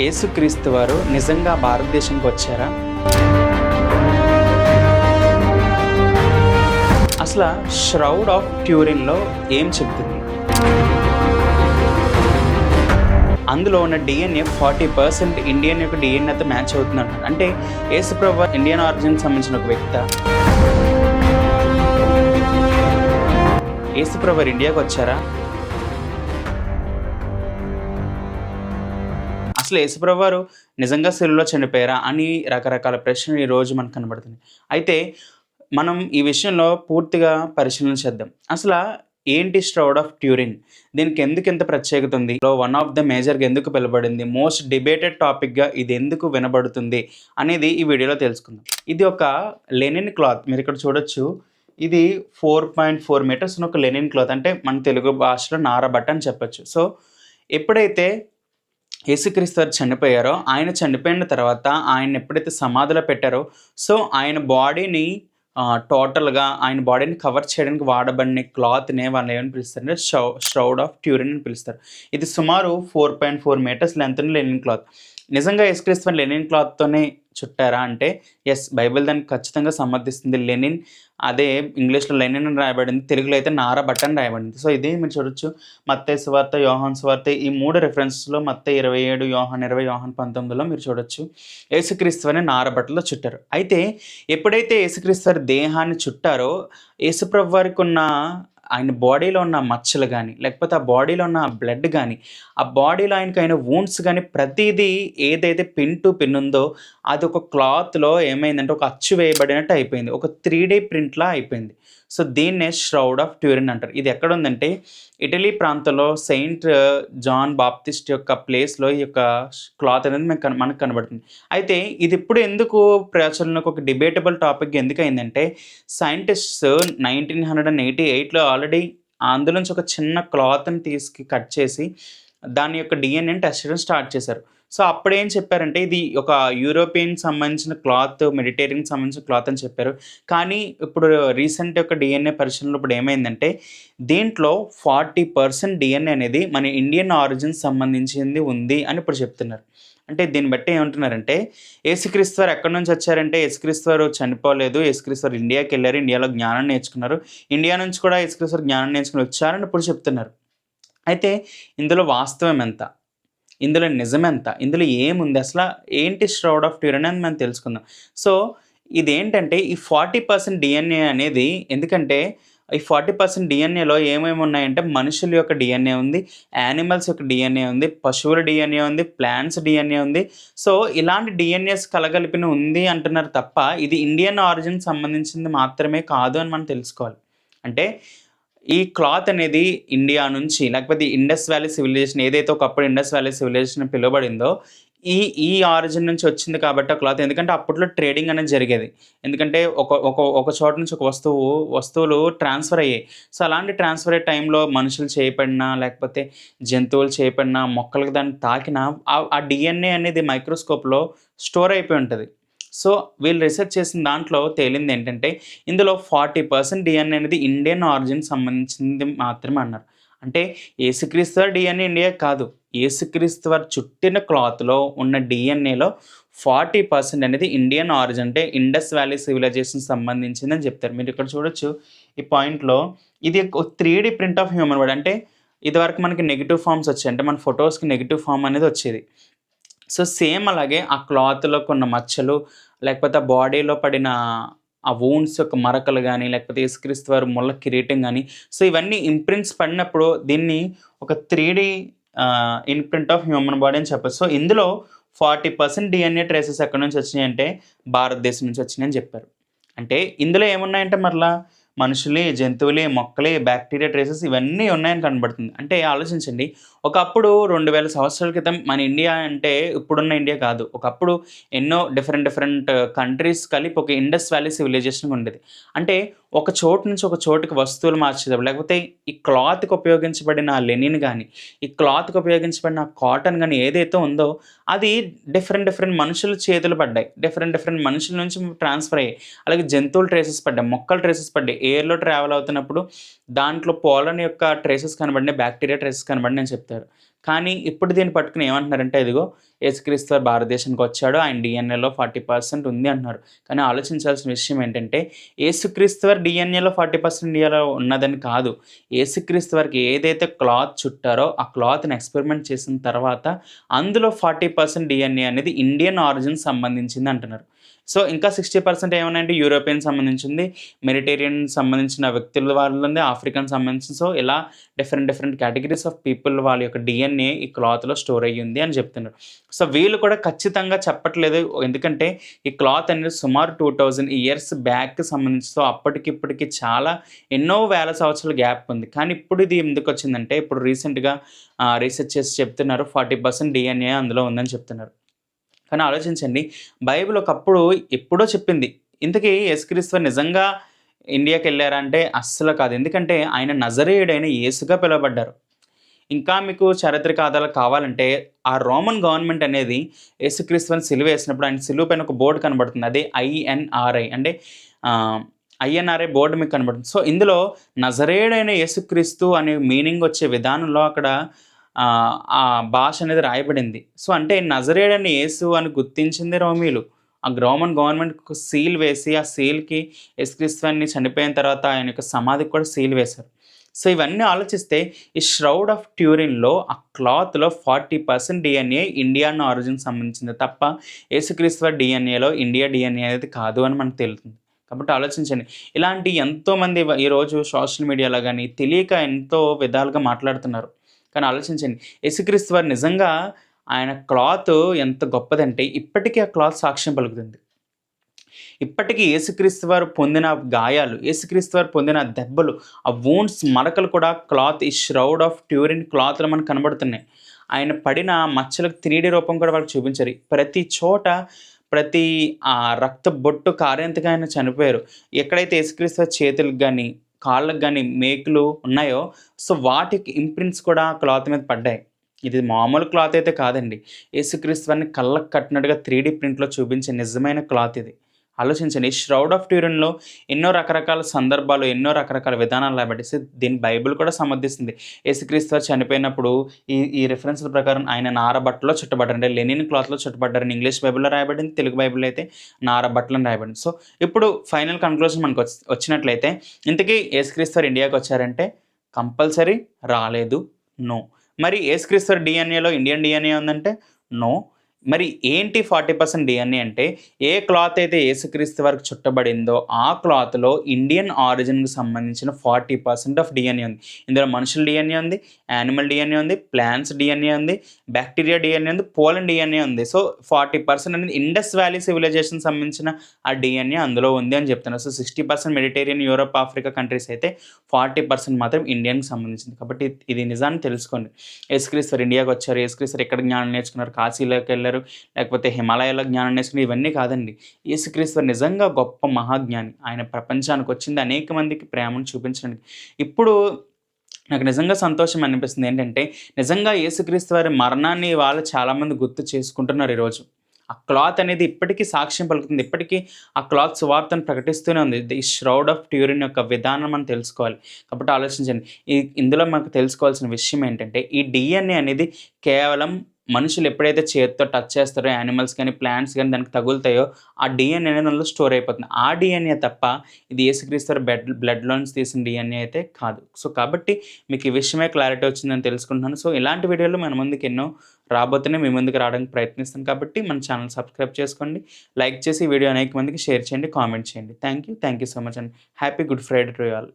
యేసుక్రీస్తు వారు నిజంగా భారతదేశానికి వచ్చారా? అసలు ష్రౌడ్ ఆఫ్ ట్యూరిన్‌లో ఏం చెప్తుంది? అందులో ఉన్న డీఎన్ఏ 40% ఇండియన్ యొక్క డీఎన్ఏతో మ్యాచ్ అవుతుందంటారు. అంటే యేసుప్రభు ఇండియన్ ఆరిజిన్‌కి సంబంధించిన ఒక వ్యక్తా? యేసుప్రభు ఇండియాకి వచ్చారా? అసలు యేసుప్రభు వారు నిజంగా సిలువలో చనిపోయారా అని రకరకాల ప్రశ్నలు ఈరోజు మనకు కనబడుతున్నాయి. అయితే మనం ఈ విషయంలో పూర్తిగా పరిశీలన చేద్దాం. అసలు ఏంటి ష్రౌడ్ ఆఫ్ ట్యూరిన్? దీనికి ఎందుకు ఇంత ప్రత్యేకత ఉంది? వన్ ఆఫ్ ద మేజర్‌గా ఎందుకు పిలువబడింది? మోస్ట్ డిబేటెడ్ టాపిక్‌గా ఇది ఎందుకు వినబడుతుంది అనేది ఈ వీడియోలో తెలుసుకుందాం. ఇది ఒక లెనిన్ క్లాత్. మీరు ఇక్కడ చూడొచ్చు. ఇది 4.4 మీటర్స్ ఉన్న ఒక లెనిన్ క్లాత్. అంటే మన తెలుగు భాషలో నారబట్ట అని చెప్పొచ్చు. సో ఎప్పుడైతే యేసుక్రీస్తు వారు చనిపోయారో, ఆయన చనిపోయిన తర్వాత ఆయన్ని ఎప్పుడైతే సమాధిలో పెట్టారో, సో ఆయన బాడీని టోటల్‌గా ఆయన బాడీని కవర్ చేయడానికి వాడబడిన క్లాత్‌నే వాళ్ళు ఏమని పిలుస్తారంటే ష్రౌడ్ ఆఫ్ ట్యూరిన్ అని పిలుస్తారు. ఇది సుమారు 4.4 మీటర్స్ లెంత్ ఉన్న లెనిన్ క్లాత్. నిజంగా యేసుక్రీస్తు వారు లెనిన్ క్లాత్‌తోనే చుట్టారా అంటే యెస్, బైబిల్ దాన్ని ఖచ్చితంగా సమర్థిస్తుంది. లెనిన్, అదే ఇంగ్లీష్‌లో లెనిన్ అని రాయబడింది, తెలుగులో అయితే నారబట్ట అని రాయబడింది. సో ఇది మీరు చూడొచ్చు. మత్తయి సువార్త, యోహాను సువార్త ఈ 3 రిఫరెన్స్‌లో మత్తయి 27, యోహాను 20, యోహాను 19లో మీరు చూడొచ్చు యేసుక్రీస్తు వారిని నారబట్టలో చుట్టారు. అయితే ఎప్పుడైతే యేసుక్రీస్తు వారి దేహాన్ని చుట్టారో, యేసుప్రభు వారికి ఉన్న ఆయన బాడీలో ఉన్న మచ్చలు కానీ, లేకపోతే ఆ బాడీలో ఉన్న బ్లడ్ కానీ, ఆ బాడీలో ఆయనకైన వూండ్స్ కానీ ప్రతీదీ ఏదైతే పిన్ టు పిన్ ఉందో అది ఒక క్లాత్‌లో ఏమైందంటే ఒక అచ్చు వేయబడినట్టు అయిపోయింది. ఒక 3D ప్రింట్‌లా అయిపోయింది. సో దీన్నే ష్రౌడ్ ఆఫ్ ట్యూరిన్ అంటారు. ఇది ఎక్కడుందంటే ఇటలీ ప్రాంతంలో సెయింట్ జాన్ బాప్టిస్ట్ యొక్క ప్లేస్‌లో ఈ యొక్క క్లాత్ అనేది మనకు కనబడుతుంది. అయితే ఇది ఇప్పుడు ఎందుకు ప్రచురణకు ఒక డిబేటబుల్ టాపిక్ ఎందుకయిందంటే, సైంటిస్ట్స్ 1988లో ఆల్రెడీ అందులోంచి ఒక చిన్న క్లాత్‌ని కట్ చేసి దాని యొక్క డీఎన్ఏని టెస్ట్ చేయడం స్టార్ట్ చేశారు. సో అప్పుడేం చెప్పారంటే ఇది ఒక యూరోపియన్‌కి సంబంధించిన క్లాత్, మెడిటేరియన్‌కి సంబంధించిన క్లాత్ అని చెప్పారు. కానీ ఇప్పుడు రీసెంట్ యొక్క డీఎన్ఏ పరిశీలనలో ఇప్పుడు ఏమైందంటే దీంట్లో 40% డీఎన్ఏ అనేది మన ఇండియన్ ఆరిజిన్‌కి సంబంధించింది ఉంది అని ఇప్పుడు చెప్తున్నారు. అంటే దీన్ని బట్టి ఏమంటున్నారంటే యేసుక్రీస్తు వారు ఎక్కడి నుంచి వచ్చారంటే యేసుక్రీస్తు వారు చనిపోలేదు. యేసుక్రీస్తు వారు ఇండియాకెళ్లారు. ఇండియాలో జ్ఞానం నేర్చుకున్నారు. ఇండియా నుంచి కూడా యేసుక్రీస్తు వారు జ్ఞానం నేర్చుకొని వచ్చారని ఇప్పుడు చెప్తున్నారు. అయితే ఇందులో వాస్తవం ఎంత? ఇందులో నిజమెంత? ఇందులో ఏముంది? అసల ఏంటి ష్రౌడ్ ఆఫ్ ట్యూరిన్ అని మనం తెలుసుకుందాం. సో ఇదేంటంటే ఈ 40% డీఎన్ఏ అనేది ఎందుకంటే ఈ 40% డీఎన్ఏలో ఏమేమి ఉన్నాయంటే మనుషుల యొక్క డీఎన్ఏ ఉంది, యానిమల్స్ యొక్క డీఎన్ఏ ఉంది, పశువుల డీఎన్ఏ ఉంది, ప్లాంట్స్ డీఎన్ఏ ఉంది. సో ఇలాంటి డీఎన్ఏస్ కలగలిపిన ఉంది అంటున్నారు తప్ప ఇది ఇండియన్ ఆరిజిన్‌కి సంబంధించింది మాత్రమే కాదు అని మనం తెలుసుకోవాలి. అంటే ఈ క్లాత్ అనేది ఇండియా నుంచి లేకపోతే ఇండస్ వ్యాలీ సివిలైజేషన్ ఏదైతే ఒకప్పుడు ఇండస్ వ్యాలీ సివిలైజేషన్ పిలువబడిందో ఈ ఈ ఆరిజిన్ నుంచి వచ్చింది కాబట్టి ఆ క్లాత్. ఎందుకంటే అప్పట్లో ట్రేడింగ్ అనేది జరిగేది. ఎందుకంటే ఒక ఒక ఒక చోట నుంచి ఒక వస్తువులు ట్రాన్స్ఫర్ అయ్యాయి. సో అలాంటి ట్రాన్స్ఫర్ అయ్యే టైంలో మనుషులు చేయబడినా లేకపోతే జంతువులు చేయబడినా మొక్కలకు దాన్ని తాకినా ఆ డీఎన్ఏ అనేది మైక్రోస్కోప్‌లో స్టోర్ అయిపోయి ఉంటది. సో వీళ్ళు రీసెర్చ్ చేసిన దాంట్లో తేలింది ఏంటంటే ఇందులో 40% డీఎన్ఏ అనేది ఇండియన్ ఆరిజిన్‌కి సంబంధించింది మాత్రమే అన్నారు. అంటే యేసుక్రీస్తు వారి డీఎన్ఏ ఇండియా కాదు. యేసుక్రీస్తు వారు చుట్టిన క్లాత్‌లో ఉన్న డీఎన్ఏలో 40% అనేది ఇండియన్ ఆరిజిన్, అంటే ఇండస్ వ్యాలీ సివిలైజేషన్‌కి సంబంధించిందని చెప్తారు. మీరు ఇక్కడ చూడొచ్చు ఈ పాయింట్‌లో ఇది ఒక 3D print of human body. అంటే ఇదివరకు మనకి నెగెటివ్ ఫార్మ్స్ వచ్చాయి. అంటే మన ఫోటోస్‌కి నెగెటివ్ ఫార్మ్ అనేది వచ్చేది. సో సేమ్ అలాగే ఆ క్లాత్‌లో కొన్న మచ్చలు, లేకపోతే ఆ బాడీలో పడిన ఆ వూండ్స్ యొక్క మరకలు గానీ, లేకపోతే యేసుక్రీస్తు వారి ముళ్ళ కిరీటం గానీ, సో ఇవన్నీ ఇంప్రింట్స్ పడినప్పుడు దీన్ని ఒక 3D imprint of human body అని చెప్పొచ్చు. సో ఇందులో 40% డీఎన్ఏ ట్రేసెస్ ఎక్కడి నుంచి వచ్చినాయంటే భారతదేశం నుంచి వచ్చినాయని చెప్పారు. అంటే ఇందులో ఏమున్నాయంటే మరలా మనుషులే, జంతువులే, మొక్కలే, బ్యాక్టీరియా ట్రేసెస్ ఇవన్నీ ఉన్నాయని కనబడుతుంది. అంటే ఆలోచించండి, ఒకప్పుడు 2000 సంవత్సరాల క్రితం మన ఇండియా అంటే ఇప్పుడున్న ఇండియా కాదు. ఒకప్పుడు ఎన్నో డిఫరెంట్ కంట్రీస్ కలిపి ఒక ఇండస్ వ్యాలీ సివిలైజేషన్ ఉండేది. అంటే ఒక చోటు నుంచి ఒక చోటుకి వస్తువులు మార్చేటప్పుడు, లేకపోతే ఈ క్లాత్‌కి ఉపయోగించబడిన లెనిన్ గానీ, ఈ క్లాత్‌కి ఉపయోగించబడిన కాటన్ గానీ ఏదైతే ఉందో అది డిఫరెంట్ మనుషుల చేతులు పడ్డాయి. డిఫరెంట్ మనుషుల నుంచి ట్రాన్స్‌ఫర్ అయ్యాయి. అలాగే జంతువుల ట్రేసెస్ పడ్డాయి, మొక్కల ట్రేసెస్ పడ్డాయి. ఎయిర్‌లో ట్రావెల్ అవుతున్నప్పుడు దాంట్లో పోలన్ యొక్క ట్రేసెస్ కనబడినాయి, బ్యాక్టీరియా ట్రేసెస్ కనబడినాయి అని చెప్తారు. కానీ ఇప్పుడు దీన్ని పట్టుకొని ఏమంటున్నారంటే ఇదిగో యేసుక్రీస్తు వారు భారతదేశానికి వచ్చాడు. ఆయన డీఎన్ఏలో 40% ఉంది అంటున్నారు. కానీ ఆలోచించాల్సిన విషయం ఏంటంటే యేసుక్రీస్తు వారి డీఎన్ఏలో 40% ఇండియాలో ఉన్నదని కాదు. యేసుక్రీస్తు వారికి ఏదైతే క్లాత్ చుట్టారో ఆ క్లాత్‌ని ఎక్స్‌పెరిమెంట్ చేసిన తర్వాత అందులో 40% డీఎన్ఏ అనేది ఇండియన్ ఆరిజిన్ సంబంధించింది అంటున్నారు. సో, ఇంకా 60% ఏమన్నాయంటే యూరోపియన్ సంబంధించింది, మెడిటేరియన్ సంబంధించిన వ్యక్తుల వాళ్ళుంది, ఆఫ్రికన్ సంబంధించింది. సో, ఇలా డిఫరెంట్ కేటగరీస్ ఆఫ్ పీపుల్ వాళ్ళ యొక్క డీఎన్ఏ ఈ క్లాత్‌లో స్టోర్ అయ్యింది అని చెప్తున్నారు. సో, వీళ్ళు కూడా ఖచ్చితంగా చెప్పట్లేదు. ఎందుకంటే ఈ క్లాత్ అనేది సుమారు 2000 ఇయర్స్ బ్యాక్‌కి సంబంధించి సో, అప్పటికి ఇప్పటికి చాలా ఎన్నో వేల సంవత్సరాల గ్యాప్ ఉంది. కానీ ఇప్పుడు ఇది ఎందుకొచ్చిందంటే ఇప్పుడు రీసెంట్‌గా రీసెర్చ్ చేసి చెప్తున్నారు 40% డీఎన్ఏ అందులో ఉందని చెప్తున్నారు. కానీ ఆలోచించండి. బైబిల్ ఒకప్పుడు ఎప్పుడో చెప్పింది. ఇంతకీ యేసుక్రీస్తు వారు నిజంగా ఇండియాకెళ్లారా అంటే అస్సలు కాదు. ఎందుకంటే ఆయన నజరేయుడైన యేసుగా పిలువబడ్డారు. ఇంకా మీకు చారిత్రక ఆధారాలు కావాలంటే ఆ రోమన్ గవర్నమెంట్ అనేది యేసుక్రీస్తు వారిని సిలువేసినప్పుడు ఆయన సిలువ పైన ఒక బోర్డ్ కనబడుతుంది. అదే ఐఎన్ఆర్ఐ అంటే ఐఎన్ఆర్ఐ బోర్డ్ మీకు కనబడుతుంది. సో, ఇందులో నజరేయుడైన యేసుక్రీస్తు అనే మీనింగ్ వచ్చే విధానంలో అక్కడ ఆ భాష అనేది రాయబడింది. సో, అంటే నజరేయుడైన యేసు అని గుర్తించింది రోమీయులు. ఆ రోమన్ గవర్నమెంట్‌కి సీల్ వేసి, ఆ సీల్‌కి యేసుక్రీస్తు వారిని చనిపోయిన తర్వాత ఆయన యొక్క సమాధికి కూడా సీల్ వేశారు. సో, ఇవన్నీ ఆలోచిస్తే ఈ ష్రౌడ్ ఆఫ్ ట్యూరిన్‌లో ఆ క్లాత్‌లో 40% డీఎన్ఏ ఇండియన్ ఆరిజిన్‌కి సంబంధించింది తప్ప యేసుక్రీస్తు వారి డీఎన్ఏలో ఇండియా డీఎన్ఏ అనేది కాదు అని మనకు తేలుతుంది. కాబట్టి ఆలోచించండి. ఇలాంటి ఎంతోమంది ఈరోజు సోషల్ మీడియాలో గాని తెలియక ఎంతో విధాలుగా మాట్లాడుతున్నారు. కానీ ఆలోచించండి. యేసుక్రీస్తు వారు నిజంగా ఆయన క్లాత్ ఎంత గొప్పదంటే ఇప్పటికీ ఆ క్లాత్ సాక్ష్యం పలుకుతుంది. ఇప్పటికీ యేసుక్రీస్తు వారు పొందిన గాయాలు, యేసుక్రీస్తు వారు పొందిన దెబ్బలు, ఆ వూండ్స్ మరకలు కూడా క్లాత్ ఈ ష్రౌడ్ ఆఫ్ ట్యూరిన్ క్లాత్‌లో మనకు కనబడుతున్నాయి. ఆయన పడిన మచ్చలకు 3D రూపం కూడా వాళ్ళకి చూపించారు. ప్రతి చోట ప్రతి రక్త బొట్టు కారేంతగా ఆయన చనిపోయారు. ఎక్కడైతే యేసుక్రీస్తు వారి చేతులకు గాని, కాళ్ళకి గాని మేకులు ఉన్నాయో సో, వాటికి ఇంప్రింట్స్ కూడా ఆ క్లాత్ మీద పడ్డాయి. ఇది మామూలు క్లాత్ అయితే కాదండి. యేసుక్రీస్తు వారిని కళ్ళకి కట్టినట్టుగా 3D ప్రింట్‌లో చూపించే నిజమైన క్లాత్ ఇది. ఆలోచించండి. ఈ ష్రౌడ్ ఆఫ్ ట్యూరిన్‌లో ఎన్నో రకరకాల సందర్భాలు, ఎన్నో రకరకాల విధానాలు రాబట్టేసి దీన్ని బైబిల్ కూడా సమర్థిస్తుంది. యేసుక్రీస్తు వారు చనిపోయినప్పుడు ఈ రిఫరెన్స్‌ల ప్రకారం ఆయన నార బట్టలో చుట్టబడ్డారు. అంటే లెనిన్ క్లాత్‌లో చుట్టబడ్డారని ఇంగ్లీష్ బైబిల్‌లో రాయబడింది. తెలుగు బైబిల్‌లో అయితే నార బట్టలని రాయబడింది. సో, ఇప్పుడు ఫైనల్ కన్క్లూజన్ మనకు వచ్చినట్లయితే ఇంతకీ యేసుక్రీస్తు వారు ఇండియాకి వచ్చారంటే కంపల్సరీ రాలేదు. నో. మరి యేసుక్రీస్తు వారి డీఎన్ఏలో ఇండియన్ డీఎన్ఏ ఉందంటే నో. మరి ఏంటి 40% డీఎన్ఏ అంటే ఏ క్లాత్ అయితే యేసుక్రీస్తు వారికి చుట్టబడిందో ఆ క్లాత్‌లో ఇండియన్ ఆరిజిన్‌కి సంబంధించిన 40% ఆఫ్ డీఎన్ఏ ఉంది. ఇందులో మనుషుల డీఎన్ఏ ఉంది, యానిమల్ డీఎన్ఏ ఉంది, ప్లాంట్స్ డీఎన్ఏ ఉంది, బ్యాక్టీరియా డీఎన్ఏ ఉంది, పోలన్ డీఎన్ఏ ఉంది. సో, 40% అనేది ఇండస్ వ్యాలీ సివిలైజేషన్‌కి సంబంధించిన ఆ డీఎన్ఏ అందులో ఉంది అని చెప్తున్నారు. So, 60% Mediterranean, Europe, Africa countries అయితే 40% మాత్రం ఇండియాకి సంబంధించింది. కాబట్టి ఇది నిజాన్ని తెలుసుకోండి. యేసుక్రీస్తు వారు ఇండియాకి వచ్చారు. యేసుక్రీస్తు వారు ఎక్కడ జ్ఞానం నేర్చుకున్నారు? కాశీలోకెళ్లారు. లేకపోతే హిమాలయాల్లో జ్ఞానం నేర్చుకుని ఇవన్నీ కాదండి. యేసుక్రీస్తు వారు నిజంగా గొప్ప మహాజ్ఞాని. ఆయన ప్రపంచానికి వచ్చింది అనేక మందికి ప్రేమను చూపించడానికి. ఇప్పుడు నాకు నిజంగా సంతోషం అనిపిస్తుంది ఏంటంటే, నిజంగా యేసుక్రీస్తు వారి మరణాన్ని వాళ్ళు చాలామంది గుర్తు చేసుకుంటున్నారు ఈరోజు. ఆ క్లాత్ అనేది ఇప్పటికీ సాక్ష్యం పలుకుతుంది. ఇప్పటికీ ఆ క్లాత్ సువార్తను ప్రకటిస్తూనే ఉంది. ది ష్రౌడ్ ఆఫ్ ట్యూరిన్ యొక్క విధానం మనం తెలుసుకోవాలి. కాబట్టి ఆలోచించండి. ఇందులో మనకు తెలుసుకోవాల్సిన విషయం ఏంటంటే, ఈ డీఎన్ఏ అనేది కేవలం మనుషులు ఎప్పుడైతే చేత్తో టచ్ చేస్తారో యానిమల్స్ గాని, ప్లాంట్స్ గాని దానికి తగులుతాయో ఆ డీఎన్ఏ అనేది అందులో స్టోర్ అయిపోతుంది. ఆ డీఎన్ఏ తప్ప ఇది యేసుక్రీస్తు వారి బ్లడ్‌లో నుంచి తీసిన డీఎన్ఏ అయితే కాదు. సో, కాబట్టి మీకు ఈ విషయమే క్లారిటీ వచ్చిందని తెలుసుకుంటున్నాను. సో, ఇలాంటి వీడియోలు మన ముందుకు ఎన్నో రాబోతున్నాయి. మీ ముందుకు రావడానికి ప్రయత్నిస్తాను కాబట్టి మన ఛానల్ సబ్స్క్రైబ్ చేసుకోండి. లైక్ చేసి ఈ వీడియో అనేక మందికి షేర్ చేయండి, కామెంట్ చేయండి. Thank you so much and happy good Friday to you all.